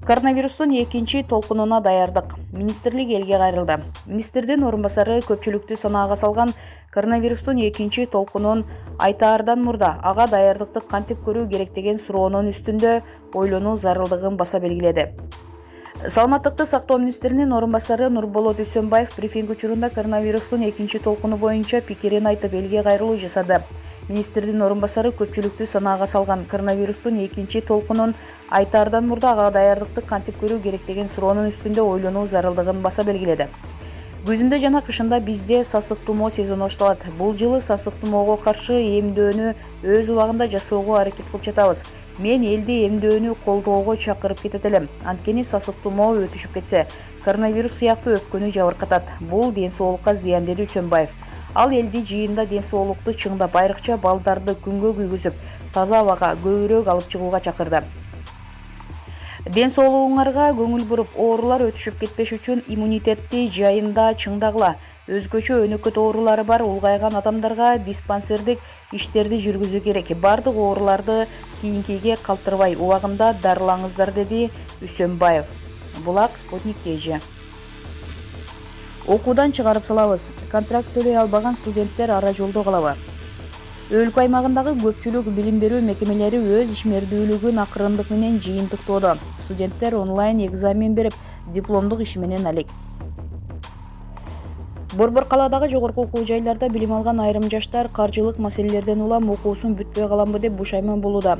Коронавирустун экинчи толкунуна даярдык. Министрлик элге кайрылды. Министрдин орун басары көпчүлүктү санаага салган коронавирустун экинчи толкунун айтаардан мурда ага даярдыкты кантип көрүү керек деген суроонун үстүндө ойлонуу зарылдыгын баса белгиледи. Саламаттыкты сактоо министринин орун басары Нурболот Үсөнбаев брифинг учурунда коронавирустун экинчи толкуну боюнча пикирин айтып элге кайрылуу жасады. Министрдин орун басары көпчүлүктү санаага салган коронавирустун экинчи толкунун айтаардан мурда ага даярдыкты кантип көрүү керек деген суроонун үстүндө ойлонуу зарылдыгын баса белгиледи. Күзүндө жана кышында бизде сасык тумоо сезону башталат. Бул жылы сасык тумоого каршы эмдөөнү өз убагында жасоого аракет кылып жатабыз. Мен элди эмдөөнү колдоого чакырып кетет элем. Анткени сасык тумоо өтүшүп кетсе, коронавирус сыяктуу өпкөнү жабыркатат. Бул ден соолукка зыян, деди Үсөнбаев. Ал элди жыйында ден соолукту чыңдап, айрыкча балдарды күнгө күйгүзүп, таза абага көбүрөөк алып чыгууга чакырды. Ден соолугуңарга көңүл буруп, оорулар өтүшүп кетпеш үчүн иммунитетти жайында чыңдагыла. Өзгөчө өнөкөт оорулары бар улгайган адамдарга диспансердик иштерди жүргүзүү керек. Бардык ооруларды кийинкиге калтырбай убагында дарылаңыздар, деди Үсөнбаев. Булак Спутник ТЖ. Окуудан чыгарып салабыз. Контракт төлөй албаган студенттер ара жолдо калабы? Өлкө аймагындагы көпчүлүк билим берүү мекемелери өз ишмердүүлүгүн акырындык менен жыйынтыктоодо. Студенттер онлайн экзамен берип, дипломдук иши менен алек. Борбор калаадагы жогорку окуу жайларда билим алган айрым жаштар каржылык маселелерден улам окуусун бүтпөй каламбы деп бушайман болууда.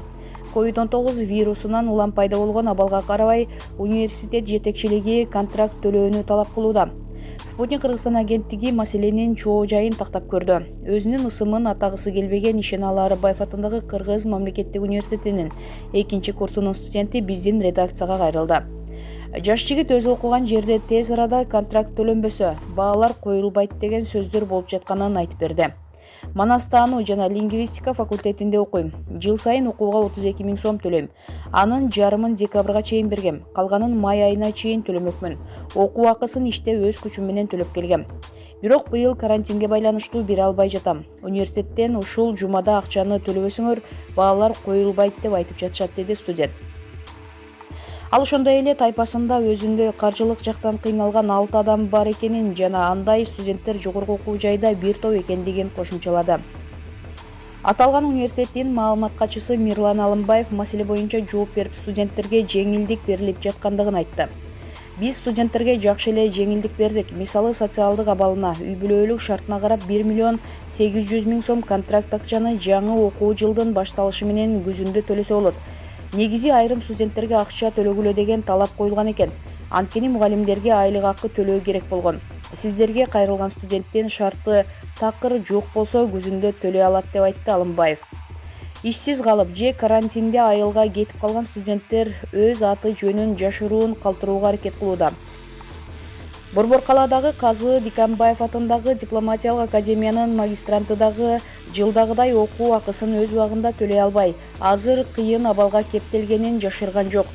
COVID-19 вирусунан улам пайда болгон абалга карабай, университет жетекчилиги контракт төлөөнү талап кылууда. Спутник Кыргызстан агенттиги маселенин чоо жайын тактап көрдү. Өзүнүн ысымын атагысы келбеген Ишеналы Арапбаев атындагы Кыргыз мамлекеттик университетинин экинчи курсунун студенти биздин редакцияга кайрылды. Жаш жигит өзү окуган жерде тез арада контракт төлөнбөсө, баалар коюлбайт деген сөздөр болуп жатканын айтып берди. Манастаану жана лингвистика факультетинде окуйм. Жыл сайын окууга 32 000 сом төлөйм. Анын жарымын декабрга чейин бергем. Калганын май айына чейин төлөмөкмүн. Окуу акысын иште өз күчүм менен төлөп келгем. Бирок быйыл карантинге байланыштуу бере албай жатам. Университеттен ушул жумада акчаны төлөбөсөңөр, баалар коюлбайт деп айтып жатышат, деди студент. Ал ошондой эле тайпасында өзүндөй каржылык жактан кыйналган 6 адам бар экенин жана андай студенттер жогорку окуу жайда бир топ экендигин кошумчалады. Аталган университеттин маалымат катчысы Мирлан Алымбаев маселе боюнча жооп берип, студенттерге жеңилдик берилип жаткандыгын айтты. Биз студенттерге жакшы эле жеңилдик бердик. Мисалы, социалдык абалына, үй бүлөлүк шартына карап 1 800 000 сом контракт акчаны жаңы окуу жылдын башталышы менен күзүндө төлөсө болот. Негизи айрым студенттерге акча төлөгүлө деген талап коюлган экен. Анткени мугалимдерге айлык акы төлөө керек болгон. Сиздерге кайрылган студенттин шарты такыр жок болсо күзүндө төлөй алат, деп айтты Алымбаев. Ишсиз калып же карантинде айылга кетип калган студенттер өз аты жөнүн жашыруун калтырууга аракет кылууда. Борбор калаадагы Казы Диканбаев атындагы дипломатиялык академиянын магистранты дагы жылдагыдай окуу акысын өз убагында төлөй албай, азыр кыйын абалга кептелгенин жашырган жок.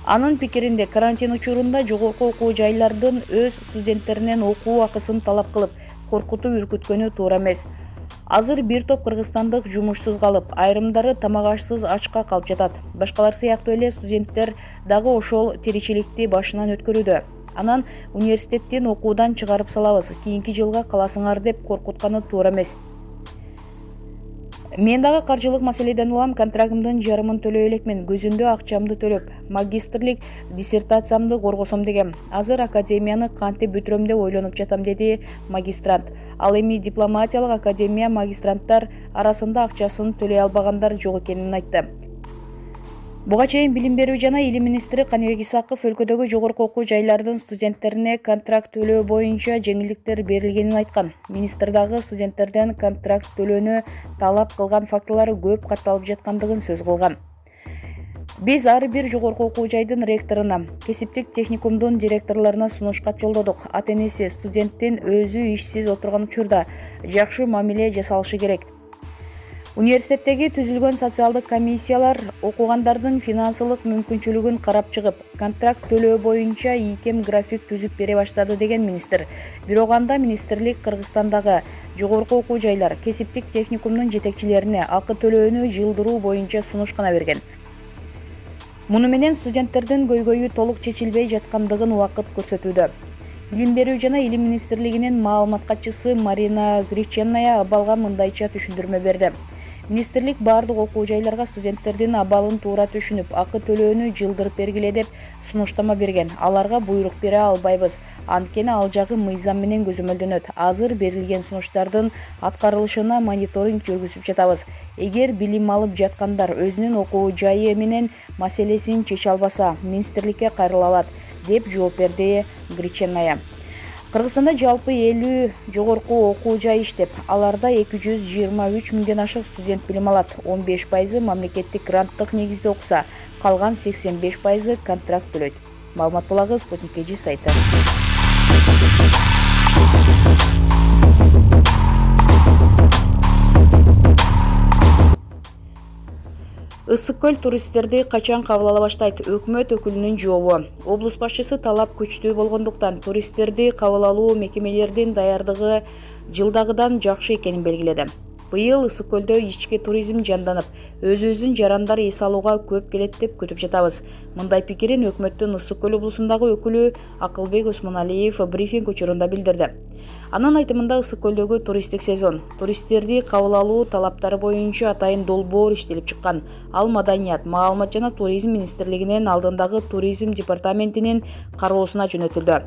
Анын пикиринде, карантин учурунда жогорку окуу жайлардын өз студенттеринен окуу акысын талап кылып, коркутуп үркүткөнү туура эмес. Азыр бир топ кыргызстандык жумушсуз калып, айрымдары тамак ашсыз ачка калып жатат. Башкалар сыяктуу эле студенттер дагы ошол тиричиликти башынан өткөрүүдө. Анан университеттин окуудан чыгарып салабыз, кийинки жылга каласыңар деп коркутканы туура эмес. Мен дагы каржылык маселеден улам контрактымдын жарымын төлөй элекмин. Күзүндө акчамды төлөп, магистрлик диссертациямды коргосом дегем. Азыр академияны кантип бүтүрөм деп ойлонуп жатам, деди магистрант. Ал эми дипломатиялык академия магистранттар арасында акчасын төлөй албагандар жок экенин айтты. Буга чейин билим берүү жана илим министри Каныбек Исаков өлкөдөгү жогорку окуу жайлардын студенттерине контракт төлөө боюнча жеңилдиктер берилгенин айткан. Министр дагы студенттерден контракт төлөөнү талап кылган фактылары көп катталып жаткандыгын сөз кылган. Биз ар бир жогорку окуу жайдын ректоруна, кесиптик техникумдун директорлоруна сунуш кат жолдодук. Ата-энеси студенттин өзү ишсиз отурган учурда жакшы мамиле жасалышы керек. Университеттеги түзүлгөн социалдык комиссиялар окугандардын финансылык мүмкүнчүлүгүн карап чыгып, контракт төлөө боюнча ийкем график түзүп бере баштады, деген министр. Бирок анда министрлик Кыргызстандагы жогорку окуу жайлар, кесиптик техникумдун жетекчилерине акы төлөөнү жылдыруу боюнча сунуш гана берген. Муну менен студенттердин көйгөйү толук чечилбей жаткандыгын убакыт көрсөтүүдө. Билим берүү жана илим министрлигинин маалымат катчысы Марина Греченная абалга мындайча түшүндүрмө берди. Министрлик бардык окуу жайларга студенттердин абалын туура түшүнүп, акы төлөөнү жылдырып бергиле деп сунуштама берген. Аларга буйрук бере албайбыз. Анткени ал жагы мыйзам менен көзөмөлдөнөт. Азыр берилген сунуштардын аткарылышына мониторинг жүргүзүп жатабыз. Эгер билим алып жаткандар өзүнүн окуу жайы менен маселесин чече албаса, министрликке кайрыла алат, деп жооп берди Греченная. Кыргызстанда жалпы 50 жогорку окуу жай иштеп, аларда 223 миңден ашык студент билим алат. 15% мамлекеттик гранттык негизде окуса, калган 85% контракт төлөйт. Маалымат булагы Спутник KG сайты. Ысык көл туристтерди качан кабыл ала баштайт? Өкмөт өкүлүнүн жообу. Облус башчысы талап күчтүү болгондуктан туристтерди кабыл алуу мекемелердин даярдыгы жылдагыдан жакшы экенин белгиледи. Быйыл ысык көлдө ички туризм жанданып, өзүбүздүн жарандар эс алууга көп келет деп күтүп жатабыз. Мындай пикирин өкмөттүн ысык көл облусундагы өкүлү Акылбек Осмоналиев брифинг учурунда билдирди. Анын айтымында ысык көлдөгү туристтик сезон туристтерди кабыл алуу талаптары боюнча атайын долбоор иштелип чыккан. Ал Маданият, маалымат жана туризм министрлигинин алдындагы туризм департаментинин кароосуна жөнөтүлдү.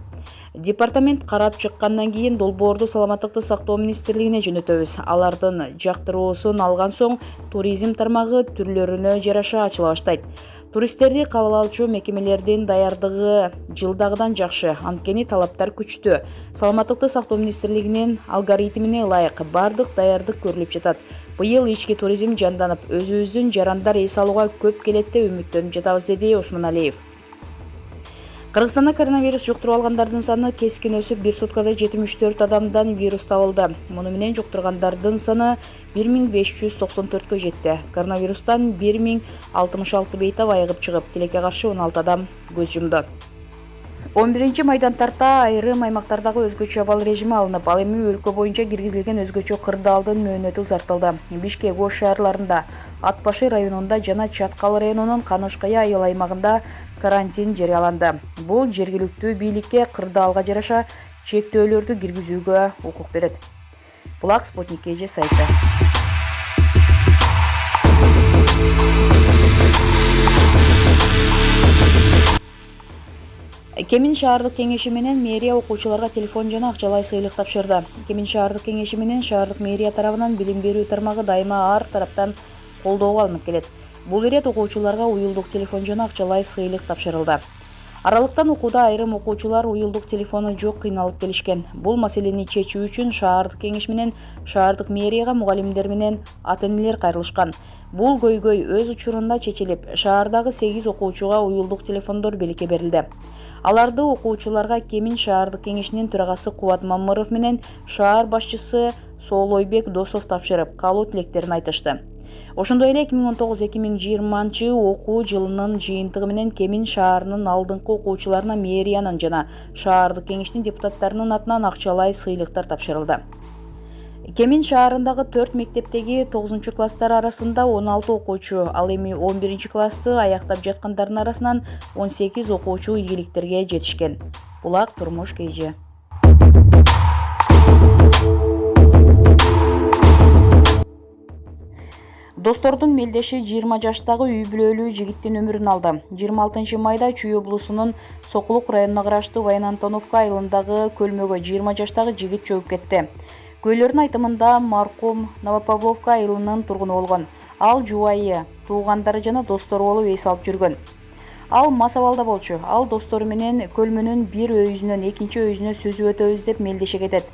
Департамент карап чыккандан кийин долбоорду саламаттыкты сактоо министрлигине жөнөтөбүз. Алардын жактыруусун алган соң туризм тармагы түрлөрүнө жараша ачыла баштайт. Туристтерди кабыл алуучу мекемелердин даярдыгы жылдагыдан жакшы, анткени талаптар күчтүү. Саламаттыкты сактоо министрлигинин алгоритмине ылайык бардык даярдык көрүлүп жатат. Быйыл ички туризм жанданып, өзүбүздүн жарандар эс алууга көп келет деп үмүттөнүп жатабыз, деди Осмоналиев. Кыргызстанда коронавирус жуктуруп алгандардын саны кескин өсүп, бир суткада 74 адамдан вирус табылды. Муну менен жуктургандардын саны 1594-кө жетти. Коронавирустан 1066 бейтап айыгып чыгып, тилекке каршы 16 адам көз жумду. 11-майдан тарта айрым аймактардагы өзгөчө абал режими алынып, ал эми өлкө боюнча киргизилген өзгөчө кырдаалдын мөөнөтү узартылды. Бишкек, Ош шаарларында, Ат башы районунда жана Чаткал районунун Канышкая айыл аймагында карантин жарыяланды. Бул жергиликтүү бийликке кырдаалга жараша чектөөлөрдү киргизүүгө укук берет. Булак Спутник KG сайты. Кемин шаардык кеңеши менен мэрия окуучуларга телефон жана акчалай сыйлык тапшырды. Кемин шаардык кеңеши менен шаардык мэрия тарабынан билим берүү тармагы дайыма ар тараптан колдоого алынып келет. Бул ирет окуучуларга уюлдук телефон жана акчалай сыйлык тапшырылды. Аралыктан окууда айрым окуучулар уюлдук телефону жок кыйналып келишкен. Бул маселени чечүү үчүн шаардык кеңеш менен шаардык мэрияга мугалимдер менен ата-энелер кайрылышкан. Бул көйгөй өз учурунда чечилип, шаардагы 8 окуучуга уюлдук телефондор белекке берилди. Аларды окуучуларга Кемин шаардык кеңешинин төрагасы Кубат Мамыров менен шаар башчысы Соолойбек Досов тапшырып, калуу тилектерин айтышты. Ошондой эле 2019-2020 окуу жылынын жыйынтыгы менен Кемин шаарынын алдыңкы окуучуларына мэриянын жана шаардык кеңештин депутаттарынын атынан акчалай сыйлыктар тапшырылды. Кемин шаарындагы 4 мектептеги 9-класстар арасында 16 окуучу, ал эми 11-классты аяктап жаткандардын арасынан 18 окуучу ийгиликтерге жетишкен. Булак Турмуш KG. Достордун мелдеши 20 жаштагы үй бүлөлүү жигиттин өмүрүн алды. 26 майда Чүй облусунун Сокулук районуна караштуу Вайнантоновка айылындагы көлмөгө 20 жаштагы жигит чөгүп кетти. Көйлөрдүн айтымында маркум Новопавловка айылынын тургуну болгон. Ал жубайы, туугандары жана достору болуп эс алып жүргөн. Ал мас абалда болчу. Ал достору менен көлмөнүн бир өйүзүнөн экинчи өйүзүнө сүзүп өтөбүз деп мелдеше кетет.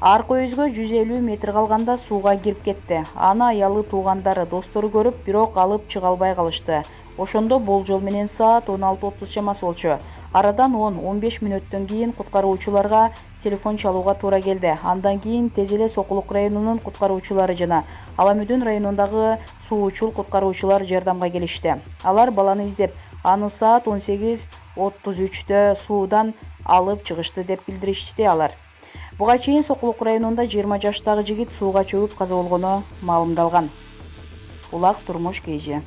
Арка өйүзгө 150 метр калганда сууга кирип кетти. Аны аялы, туугандары, достору көрүп, бирок алып чыга албай калышты. Ошондо болжол менен саат 16:30 чамасы болчу. Арадан 10-15 мүнөттөн кийин куткаруучуларга телефон чалууга туура келди. Андан кийин тез эле Сокулук районунун куткаруучулары жана Аламүдүн районундагы суучул куткаруучулар жардамга келишти. Алар баланы издеп, аны саат 18:33 суудан алып чыгышты деп билдиришти алар. Буга чейин Сокулук районунда 20 жаштагы жигит сууга чөгүп каза болгону маалымдалган. Булак Турмуш KG.